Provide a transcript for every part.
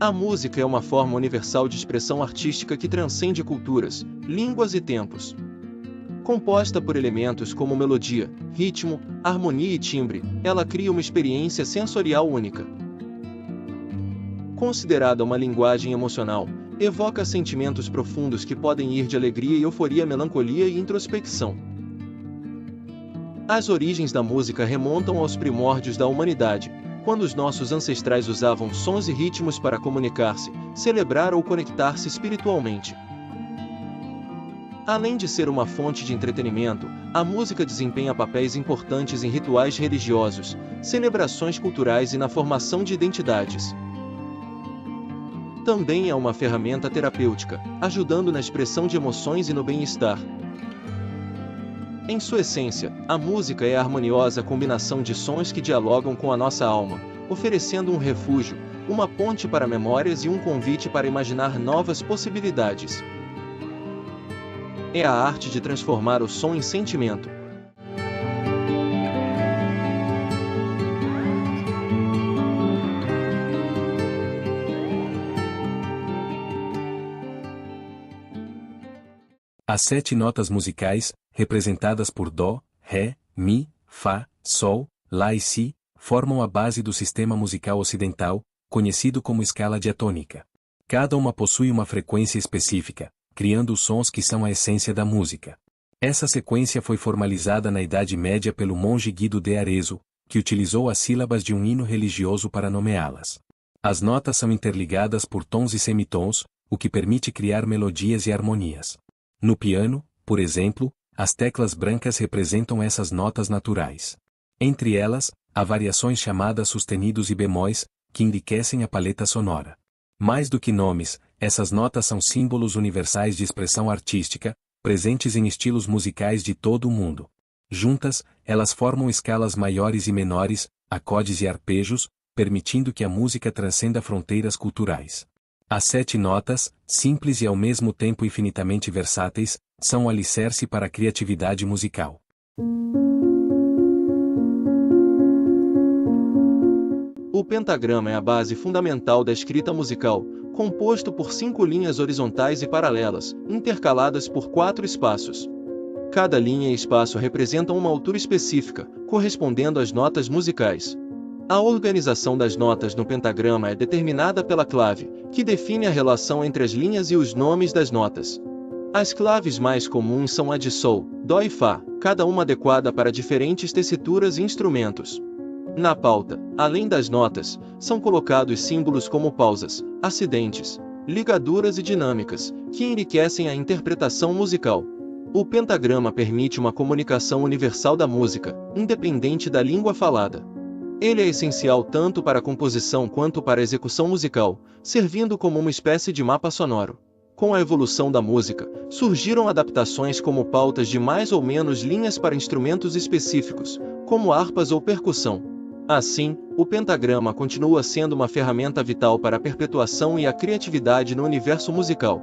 A música é uma forma universal de expressão artística que transcende culturas, línguas e tempos. Composta por elementos como melodia, ritmo, harmonia e timbre, ela cria uma experiência sensorial única. Considerada uma linguagem emocional, evoca sentimentos profundos que podem ir de alegria e euforia a melancolia e introspecção. As origens da música remontam aos primórdios da humanidade, quando os nossos ancestrais usavam sons e ritmos para comunicar-se, celebrar ou conectar-se espiritualmente. Além de ser uma fonte de entretenimento, a música desempenha papéis importantes em rituais religiosos, celebrações culturais e na formação de identidades. Também é uma ferramenta terapêutica, ajudando na expressão de emoções e no bem-estar. Em sua essência, a música é a harmoniosa combinação de sons que dialogam com a nossa alma, oferecendo um refúgio, uma ponte para memórias e um convite para imaginar novas possibilidades. É a arte de transformar o som em sentimento. As 7 notas musicais, representadas por Dó, Ré, Mi, Fá, Sol, Lá e Si, formam a base do sistema musical ocidental, conhecido como escala diatônica. Cada uma possui uma frequência específica, criando os sons que são a essência da música. Essa sequência foi formalizada na Idade Média pelo monge Guido de Arezzo, que utilizou as sílabas de um hino religioso para nomeá-las. As notas são interligadas por tons e semitons, o que permite criar melodias e harmonias. No piano, por exemplo, as teclas brancas representam essas notas naturais. Entre elas, há variações chamadas sustenidos e bemóis, que enriquecem a paleta sonora. Mais do que nomes, essas notas são símbolos universais de expressão artística, presentes em estilos musicais de todo o mundo. Juntas, elas formam escalas maiores e menores, acordes e arpejos, permitindo que a música transcenda fronteiras culturais. As 7 notas, simples e ao mesmo tempo infinitamente versáteis, são o alicerce para a criatividade musical. O pentagrama é a base fundamental da escrita musical, composto por 5 linhas horizontais e paralelas, intercaladas por 4 espaços. Cada linha e espaço representam uma altura específica, correspondendo às notas musicais. A organização das notas no pentagrama é determinada pela clave, que define a relação entre as linhas e os nomes das notas. As claves mais comuns são a de Sol, Dó e Fá, cada uma adequada para diferentes tessituras e instrumentos. Na pauta, além das notas, são colocados símbolos como pausas, acidentes, ligaduras e dinâmicas, que enriquecem a interpretação musical. O pentagrama permite uma comunicação universal da música, independente da língua falada. Ele é essencial tanto para a composição quanto para a execução musical, servindo como uma espécie de mapa sonoro. Com a evolução da música, surgiram adaptações como pautas de mais ou menos linhas para instrumentos específicos, como harpas ou percussão. Assim, o pentagrama continua sendo uma ferramenta vital para a perpetuação e a criatividade no universo musical.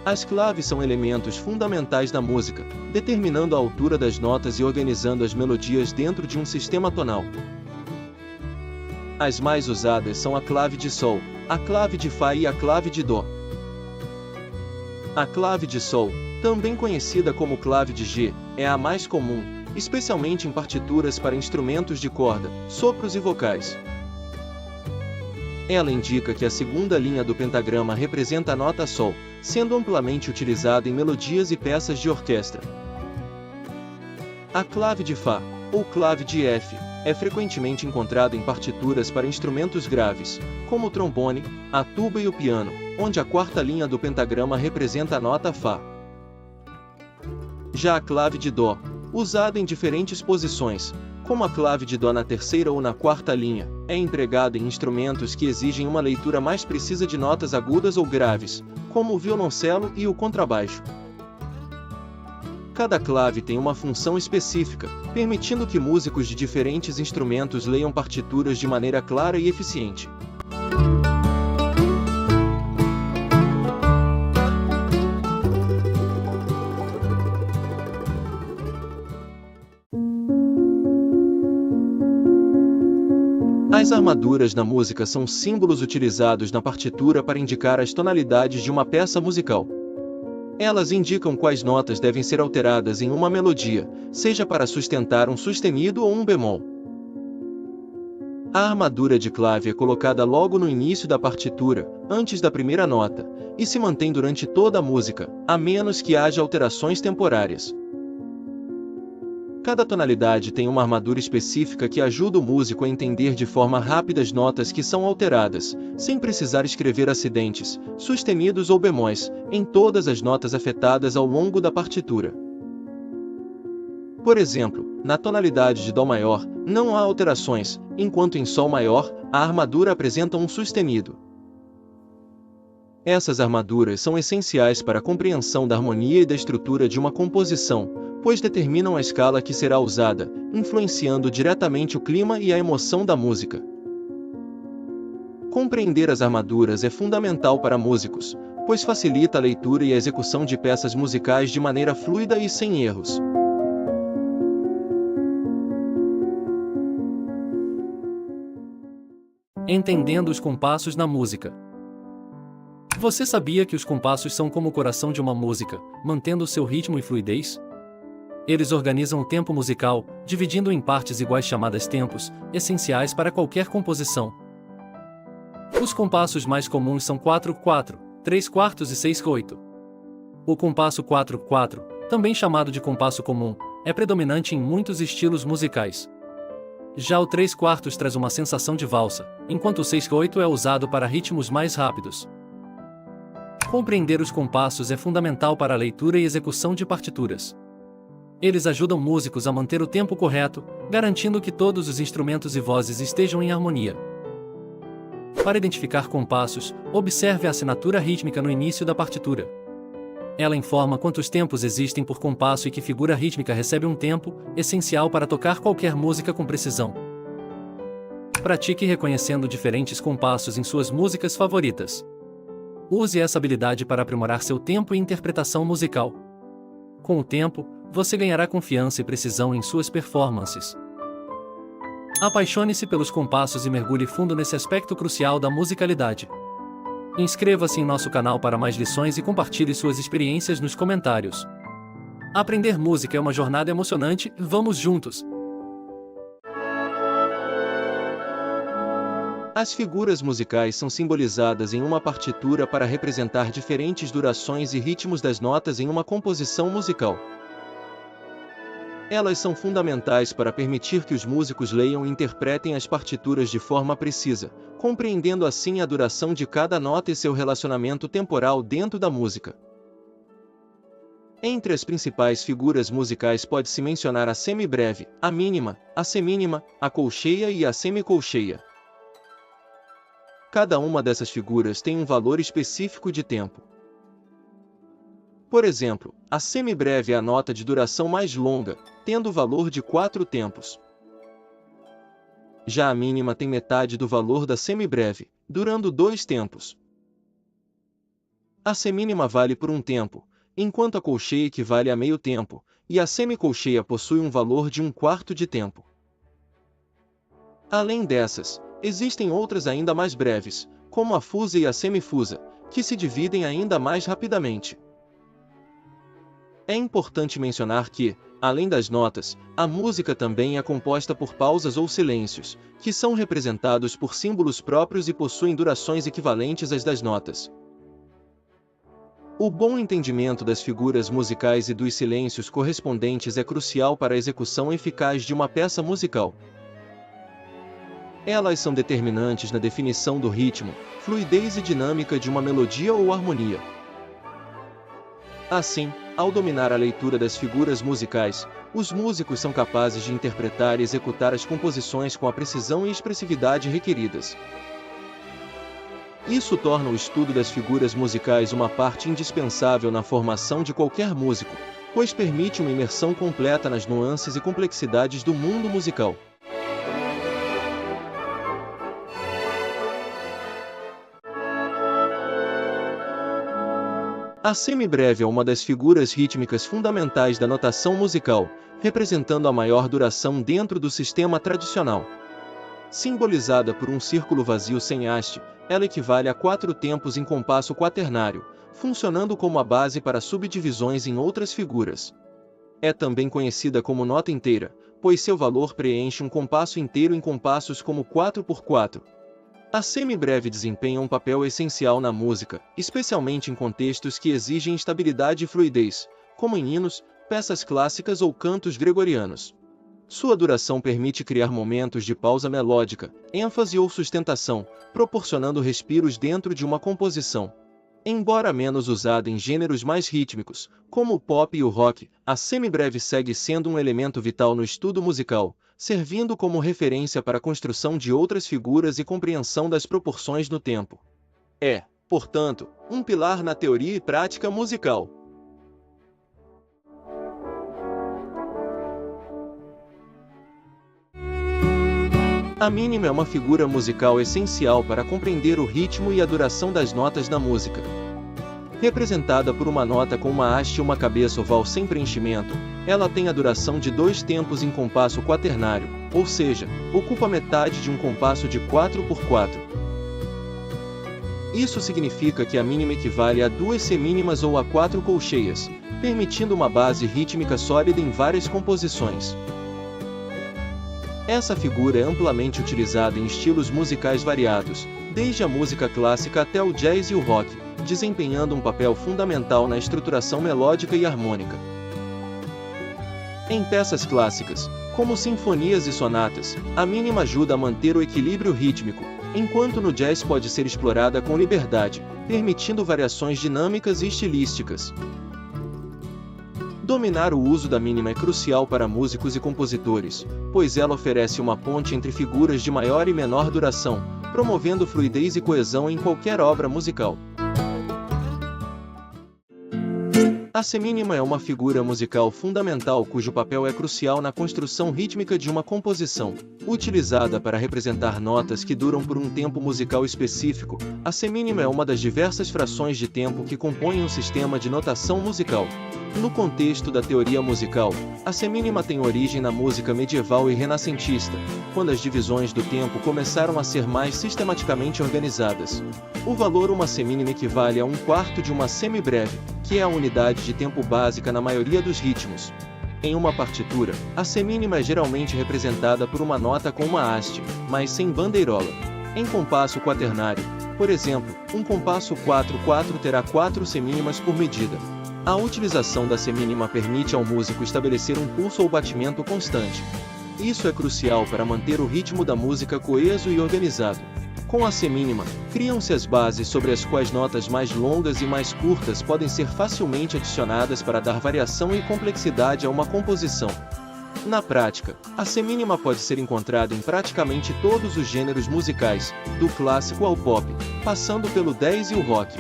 As claves são elementos fundamentais da música, determinando a altura das notas e organizando as melodias dentro de um sistema tonal. As mais usadas são a clave de Sol, a clave de Fá e a clave de Dó. A clave de Sol, também conhecida como clave de G, é a mais comum, especialmente em partituras para instrumentos de corda, sopros e vocais. Ela indica que a segunda linha do pentagrama representa a nota Sol, sendo amplamente utilizada em melodias e peças de orquestra. A clave de Fá, ou clave de F, é frequentemente encontrada em partituras para instrumentos graves, como o trombone, a tuba e o piano, onde a quarta linha do pentagrama representa a nota Fá. Já a clave de Dó, usada em diferentes posições, como a clave de Dó na terceira ou na quarta linha, é empregada em instrumentos que exigem uma leitura mais precisa de notas agudas ou graves, como o violoncelo e o contrabaixo. Cada clave tem uma função específica, permitindo que músicos de diferentes instrumentos leiam partituras de maneira clara e eficiente. As armaduras na música são símbolos utilizados na partitura para indicar as tonalidades de uma peça musical. Elas indicam quais notas devem ser alteradas em uma melodia, seja para sustentar um sustenido ou um bemol. A armadura de clave é colocada logo no início da partitura, antes da primeira nota, e se mantém durante toda a música, a menos que haja alterações temporárias. Cada tonalidade tem uma armadura específica que ajuda o músico a entender de forma rápida as notas que são alteradas, sem precisar escrever acidentes, sustenidos ou bemóis, em todas as notas afetadas ao longo da partitura. Por exemplo, na tonalidade de Dó maior, não há alterações, enquanto em Sol maior, a armadura apresenta um sustenido. Essas armaduras são essenciais para a compreensão da harmonia e da estrutura de uma composição, pois determinam a escala que será usada, influenciando diretamente o clima e a emoção da música. Compreender as armaduras é fundamental para músicos, pois facilita a leitura e a execução de peças musicais de maneira fluida e sem erros. Entendendo os compassos na música. Você sabia que os compassos são como o coração de uma música, mantendo seu ritmo e fluidez? Eles organizam o tempo musical, dividindo em partes iguais chamadas tempos, essenciais para qualquer composição. Os compassos mais comuns são 4/4, 3/4 e 6/8. O compasso 4/4, também chamado de compasso comum, é predominante em muitos estilos musicais. Já o 3/4 traz uma sensação de valsa, enquanto o 6/8 é usado para ritmos mais rápidos. Compreender os compassos é fundamental para a leitura e execução de partituras. Eles ajudam músicos a manter o tempo correto, garantindo que todos os instrumentos e vozes estejam em harmonia. Para identificar compassos, observe a assinatura rítmica no início da partitura. Ela informa quantos tempos existem por compasso e que figura rítmica recebe um tempo, essencial para tocar qualquer música com precisão. Pratique reconhecendo diferentes compassos em suas músicas favoritas. Use essa habilidade para aprimorar seu tempo e interpretação musical. Com o tempo, você ganhará confiança e precisão em suas performances. Apaixone-se pelos compassos e mergulhe fundo nesse aspecto crucial da musicalidade. Inscreva-se em nosso canal para mais lições e compartilhe suas experiências nos comentários. Aprender música é uma jornada emocionante, vamos juntos! As figuras musicais são simbolizadas em uma partitura para representar diferentes durações e ritmos das notas em uma composição musical. Elas são fundamentais para permitir que os músicos leiam e interpretem as partituras de forma precisa, compreendendo assim a duração de cada nota e seu relacionamento temporal dentro da música. Entre as principais figuras musicais pode-se mencionar a semibreve, a mínima, a semínima, a colcheia e a semicolcheia. Cada uma dessas figuras tem um valor específico de tempo. Por exemplo, a semibreve é a nota de duração mais longa, tendo o valor de 4 tempos. Já a mínima tem metade do valor da semibreve, durando 2 tempos. A semínima vale por 1 tempo, enquanto a colcheia equivale a meio tempo, e a semicolcheia possui um valor de 1/4 de tempo. Além dessas, existem outras ainda mais breves, como a fusa e a semifusa, que se dividem ainda mais rapidamente. É importante mencionar que, além das notas, a música também é composta por pausas ou silêncios, que são representados por símbolos próprios e possuem durações equivalentes às das notas. O bom entendimento das figuras musicais e dos silêncios correspondentes é crucial para a execução eficaz de uma peça musical. Elas são determinantes na definição do ritmo, fluidez e dinâmica de uma melodia ou harmonia. Assim, ao dominar a leitura das figuras musicais, os músicos são capazes de interpretar e executar as composições com a precisão e expressividade requeridas. Isso torna o estudo das figuras musicais uma parte indispensável na formação de qualquer músico, pois permite uma imersão completa nas nuances e complexidades do mundo musical. A semibreve é uma das figuras rítmicas fundamentais da notação musical, representando a maior duração dentro do sistema tradicional. Simbolizada por um círculo vazio sem haste, ela equivale a 4 tempos em compasso quaternário, funcionando como a base para subdivisões em outras figuras. É também conhecida como nota inteira, pois seu valor preenche um compasso inteiro em compassos como 4x4. A semibreve desempenha um papel essencial na música, especialmente em contextos que exigem estabilidade e fluidez, como em hinos, peças clássicas ou cantos gregorianos. Sua duração permite criar momentos de pausa melódica, ênfase ou sustentação, proporcionando respiros dentro de uma composição. Embora menos usada em gêneros mais rítmicos, como o pop e o rock, a semibreve segue sendo um elemento vital no estudo musical, servindo como referência para a construção de outras figuras e compreensão das proporções no tempo. É, portanto, um pilar na teoria e prática musical. A mínima é uma figura musical essencial para compreender o ritmo e a duração das notas na música. Representada por uma nota com uma haste e uma cabeça oval sem preenchimento, ela tem a duração de 2 tempos em compasso quaternário, ou seja, ocupa metade de um compasso de 4x4. Isso significa que a mínima equivale a 2 semínimas ou a 4 colcheias, permitindo uma base rítmica sólida em várias composições. Essa figura é amplamente utilizada em estilos musicais variados, desde a música clássica até o jazz e o rock, desempenhando um papel fundamental na estruturação melódica e harmônica. Em peças clássicas, como sinfonias e sonatas, a mínima ajuda a manter o equilíbrio rítmico, enquanto no jazz pode ser explorada com liberdade, permitindo variações dinâmicas e estilísticas. Dominar o uso da mínima é crucial para músicos e compositores, pois ela oferece uma ponte entre figuras de maior e menor duração, promovendo fluidez e coesão em qualquer obra musical. A semínima é uma figura musical fundamental cujo papel é crucial na construção rítmica de uma composição. Utilizada para representar notas que duram por um tempo musical específico, a semínima é uma das diversas frações de tempo que compõem um sistema de notação musical. No contexto da teoria musical, a semínima tem origem na música medieval e renascentista, quando as divisões do tempo começaram a ser mais sistematicamente organizadas. O valor uma semínima equivale a 1/4 de uma semibreve, que é a unidade de tempo básica na maioria dos ritmos. Em uma partitura, a semínima é geralmente representada por uma nota com uma haste, mas sem bandeirola. Em compasso quaternário, por exemplo, um compasso 4/4 terá 4 semínimas por medida. A utilização da semínima permite ao músico estabelecer um pulso ou batimento constante. Isso é crucial para manter o ritmo da música coeso e organizado. Com a semínima, criam-se as bases sobre as quais notas mais longas e mais curtas podem ser facilmente adicionadas para dar variação e complexidade a uma composição. Na prática, a semínima pode ser encontrada em praticamente todos os gêneros musicais, do clássico ao pop, passando pelo jazz e o rock.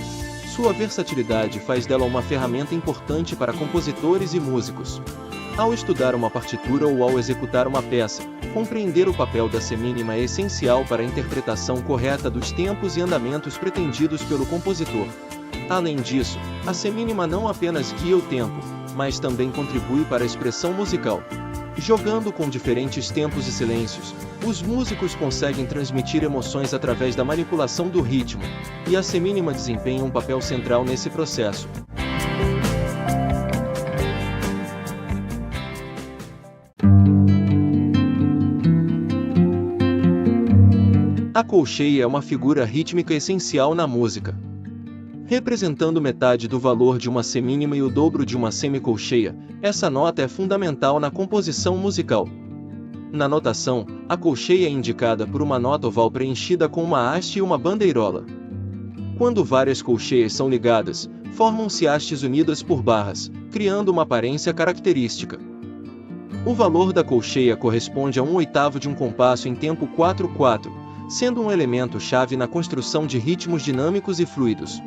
Sua versatilidade faz dela uma ferramenta importante para compositores e músicos. Ao estudar uma partitura ou ao executar uma peça, compreender o papel da semínima é essencial para a interpretação correta dos tempos e andamentos pretendidos pelo compositor. Além disso, a semínima não apenas guia o tempo, mas também contribui para a expressão musical. Jogando com diferentes tempos e silêncios, os músicos conseguem transmitir emoções através da manipulação do ritmo, e a semínima desempenha um papel central nesse processo. A colcheia é uma figura rítmica essencial na música. Representando metade do valor de uma semínima e o dobro de uma semicolcheia, essa nota é fundamental na composição musical. Na notação, a colcheia é indicada por uma nota oval preenchida com uma haste e uma bandeirola. Quando várias colcheias são ligadas, formam-se hastes unidas por barras, criando uma aparência característica. O valor da colcheia corresponde a 1/8 de um compasso em tempo 4/4, sendo um elemento-chave na construção de ritmos dinâmicos e fluidos.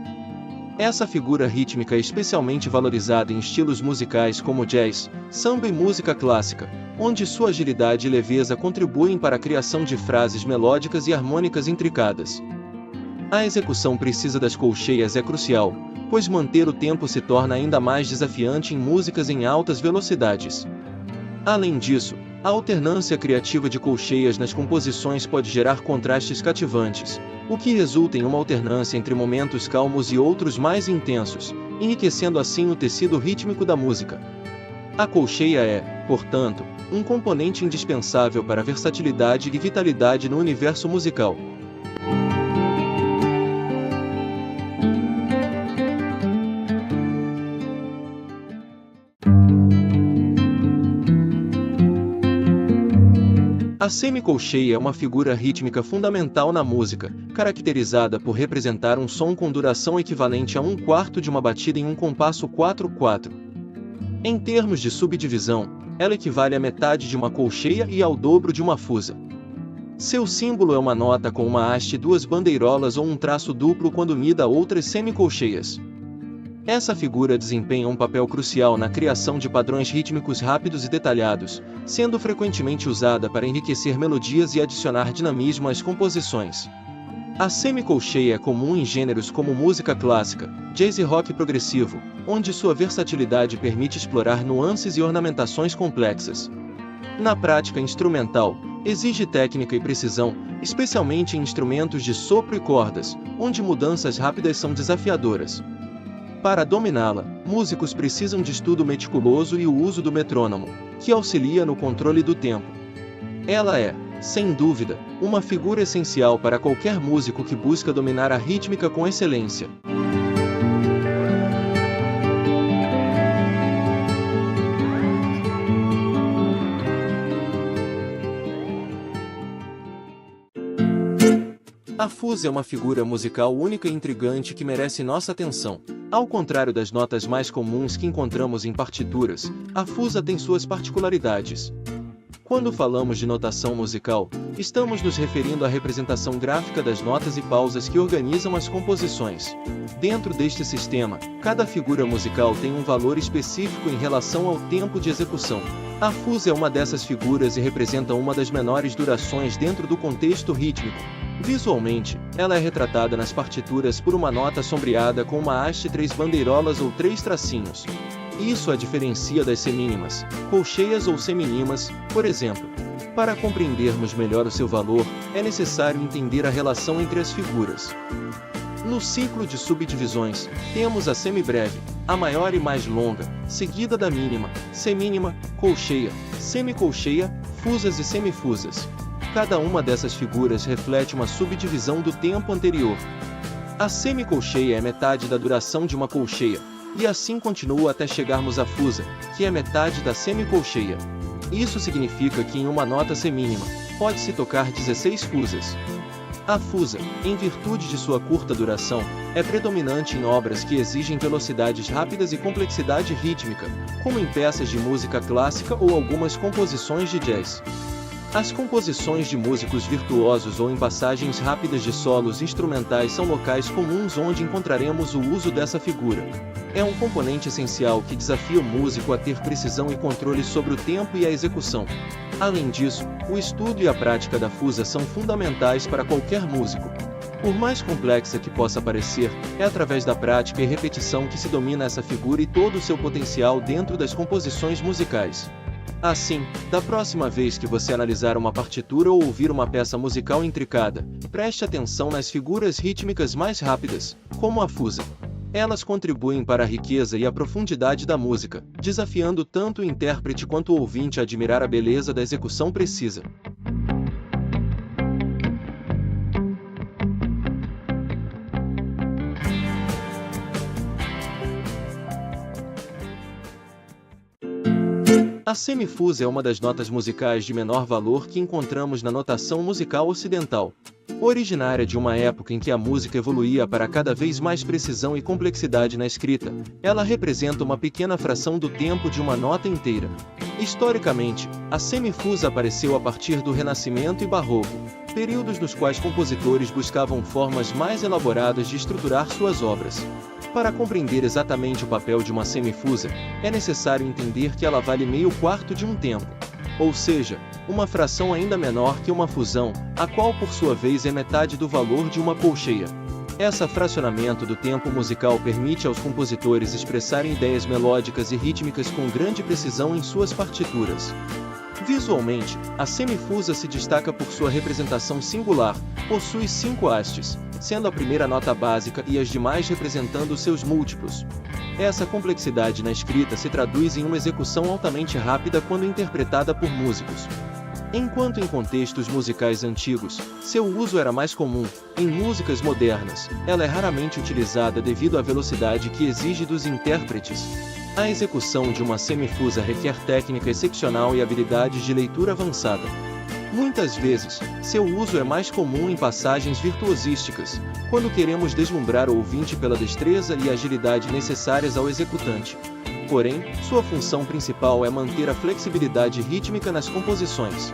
Essa figura rítmica é especialmente valorizada em estilos musicais como jazz, samba e música clássica, onde sua agilidade e leveza contribuem para a criação de frases melódicas e harmônicas intricadas. A execução precisa das colcheias é crucial, pois manter o tempo se torna ainda mais desafiante em músicas em altas velocidades. Além disso, A alternância criativa de colcheias nas composições pode gerar contrastes cativantes, o que resulta em uma alternância entre momentos calmos e outros mais intensos, enriquecendo assim o tecido rítmico da música. A colcheia é, portanto, um componente indispensável para a versatilidade e vitalidade no universo musical. A semicolcheia é uma figura rítmica fundamental na música, caracterizada por representar um som com duração equivalente a 1/4 de uma batida em um compasso 4/4. Em termos de subdivisão, ela equivale à metade de uma colcheia e ao dobro de uma fusa. Seu símbolo é uma nota com uma haste, duas bandeirolas ou um traço duplo quando unida a outras semicolcheias. Essa figura desempenha um papel crucial na criação de padrões rítmicos rápidos e detalhados, sendo frequentemente usada para enriquecer melodias e adicionar dinamismo às composições. A semicolcheia é comum em gêneros como música clássica, jazz e rock progressivo, onde sua versatilidade permite explorar nuances e ornamentações complexas. Na prática instrumental, exige técnica e precisão, especialmente em instrumentos de sopro e cordas, onde mudanças rápidas são desafiadoras. Para dominá-la, músicos precisam de estudo meticuloso e o uso do metrônomo, que auxilia no controle do tempo. Ela é, sem dúvida, uma figura essencial para qualquer músico que busca dominar a rítmica com excelência. A fusa é uma figura musical única e intrigante que merece nossa atenção. Ao contrário das notas mais comuns que encontramos em partituras, a fusa tem suas particularidades. Quando falamos de notação musical, estamos nos referindo à representação gráfica das notas e pausas que organizam as composições. Dentro deste sistema, cada figura musical tem um valor específico em relação ao tempo de execução. A fusa é uma dessas figuras e representa uma das menores durações dentro do contexto rítmico. Visualmente, ela é retratada nas partituras por uma nota sombreada com uma haste, 3 bandeirolas ou 3 tracinhos. Isso a diferencia das semínimas, colcheias ou semínimas, por exemplo. Para compreendermos melhor o seu valor, é necessário entender a relação entre as figuras. No ciclo de subdivisões, temos a semibreve, a maior e mais longa, seguida da mínima, semínima, colcheia, semicolcheia, fusas e semifusas. Cada uma dessas figuras reflete uma subdivisão do tempo anterior. A semicolcheia é metade da duração de uma colcheia, e assim continua até chegarmos à fusa, que é metade da semicolcheia. Isso significa que em uma nota semínima, pode-se tocar 16 fusas. A fusa, em virtude de sua curta duração, é predominante em obras que exigem velocidades rápidas e complexidade rítmica, como em peças de música clássica ou algumas composições de jazz. As composições de músicos virtuosos ou em passagens rápidas de solos instrumentais são locais comuns onde encontraremos o uso dessa figura. É um componente essencial que desafia o músico a ter precisão e controle sobre o tempo e a execução. Além disso, o estudo e a prática da fusa são fundamentais para qualquer músico. Por mais complexa que possa parecer, é através da prática e repetição que se domina essa figura e todo o seu potencial dentro das composições musicais. Assim, da próxima vez que você analisar uma partitura ou ouvir uma peça musical intricada, preste atenção nas figuras rítmicas mais rápidas, como a fusa. Elas contribuem para a riqueza e a profundidade da música, desafiando tanto o intérprete quanto o ouvinte a admirar a beleza da execução precisa. A semifusa é uma das notas musicais de menor valor que encontramos na notação musical ocidental. Originária de uma época em que a música evoluía para cada vez mais precisão e complexidade na escrita, ela representa uma pequena fração do tempo de uma nota inteira. Historicamente, a semifusa apareceu a partir do Renascimento e Barroco, períodos nos quais compositores buscavam formas mais elaboradas de estruturar suas obras. Para compreender exatamente o papel de uma semifusa, é necessário entender que ela vale meio quarto de um tempo, ou seja, uma fração ainda menor que uma fusão, a qual por sua vez é metade do valor de uma colcheia. Esse fracionamento do tempo musical permite aos compositores expressarem ideias melódicas e rítmicas com grande precisão em suas partituras. Visualmente, a semifusa se destaca por sua representação singular, possui 5 hastes, sendo a primeira nota básica e as demais representando seus múltiplos. Essa complexidade na escrita se traduz em uma execução altamente rápida quando interpretada por músicos. Enquanto em contextos musicais antigos, seu uso era mais comum, em músicas modernas, ela é raramente utilizada devido à velocidade que exige dos intérpretes. A execução de uma semifusa requer técnica excepcional e habilidades de leitura avançada. Muitas vezes, seu uso é mais comum em passagens virtuosísticas, quando queremos deslumbrar o ouvinte pela destreza e agilidade necessárias ao executante. Porém, sua função principal é manter a flexibilidade rítmica nas composições,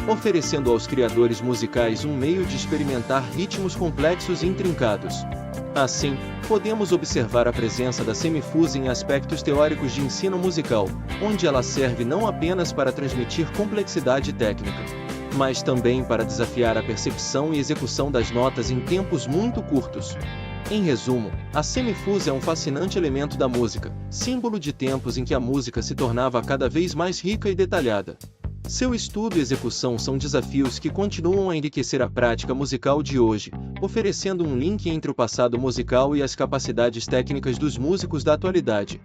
oferecendo aos criadores musicais um meio de experimentar ritmos complexos e intrincados. Assim, podemos observar a presença da semifusa em aspectos teóricos de ensino musical, onde ela serve não apenas para transmitir complexidade técnica, mas também para desafiar a percepção e execução das notas em tempos muito curtos. Em resumo, a semifusa é um fascinante elemento da música, símbolo de tempos em que a música se tornava cada vez mais rica e detalhada. Seu estudo e execução são desafios que continuam a enriquecer a prática musical de hoje, oferecendo um link entre o passado musical e as capacidades técnicas dos músicos da atualidade.